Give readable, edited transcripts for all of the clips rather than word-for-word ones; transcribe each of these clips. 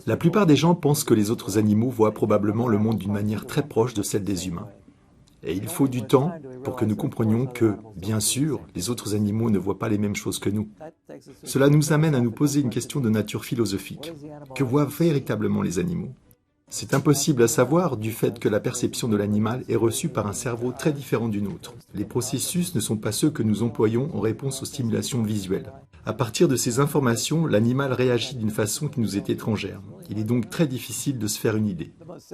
La plupart des gens pensent que les autres animaux voient probablement le monde d'une manière très proche de celle des humains. Et il faut du temps pour que nous comprenions que, bien sûr, les autres animaux ne voient pas les mêmes choses que nous. Cela nous amène à nous poser une question de nature philosophique. Que voient véritablement les animaux ? C'est impossible à savoir du fait que la perception de l'animal est reçue par un cerveau très différent du nôtre. Les processus ne sont pas ceux que nous employons en réponse aux stimulations visuelles. À partir de ces informations, l'animal réagit d'une façon qui nous est étrangère. Il est donc très difficile de se faire une idée.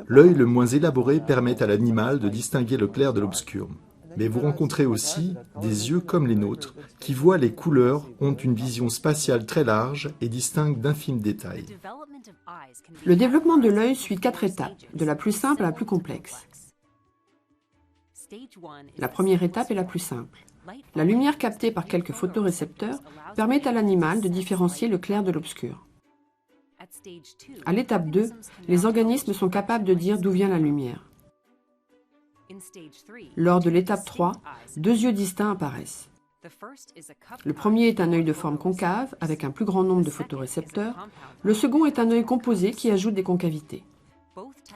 L'œil le moins élaboré permet à l'animal de distinguer le clair de l'obscur. Mais vous rencontrez aussi des yeux comme les nôtres, qui voient les couleurs, ont une vision spatiale très large et distinguent d'infimes détails. Le développement de l'œil suit 4 étapes, de la plus simple à la plus complexe. La première étape est la plus simple. La lumière captée par quelques photorécepteurs permet à l'animal de différencier le clair de l'obscur. À l'étape 2, les organismes sont capables de dire d'où vient la lumière. Lors de l'étape 3, 2 yeux distincts apparaissent. Le premier est un œil de forme concave avec un plus grand nombre de photorécepteurs. Le second est un œil composé qui ajoute des concavités.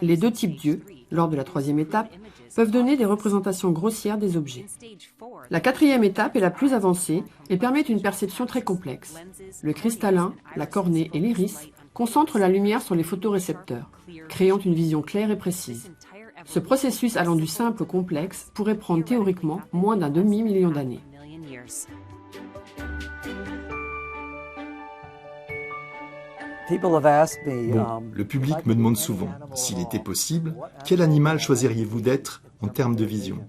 Les 2 types d'yeux, lors de la 3e étape, peuvent donner des représentations grossières des objets. La 4e étape est la plus avancée et permet une perception très complexe. Le cristallin, la cornée et l'iris concentrent la lumière sur les photorécepteurs, créant une vision claire et précise. Ce processus allant du simple au complexe pourrait prendre théoriquement moins d'un demi-million d'années. Bon, le public me demande souvent, s'il était possible, quel animal choisiriez-vous d'être en termes de vision ?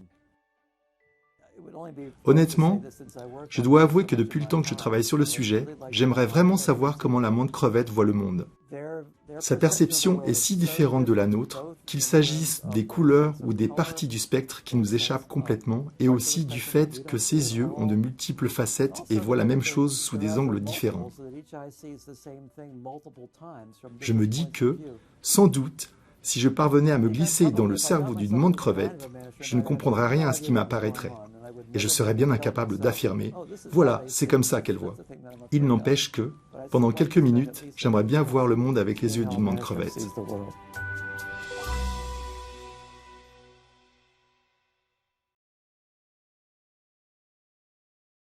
Honnêtement, je dois avouer que depuis le temps que je travaille sur le sujet, j'aimerais vraiment savoir comment la menthe crevette voit le monde. Sa perception est si différente de la nôtre, qu'il s'agisse des couleurs ou des parties du spectre qui nous échappent complètement, et aussi du fait que ses yeux ont de multiples facettes et voient la même chose sous des angles différents. Je me dis que, sans doute, si je parvenais à me glisser dans le cerveau d'une menthe crevette, je ne comprendrais rien à ce qui m'apparaîtrait. Et je serais bien incapable d'affirmer « Voilà, c'est comme ça qu'elle voit ». Il n'empêche que, pendant quelques minutes, j'aimerais bien voir le monde avec les yeux d'une menthe crevette.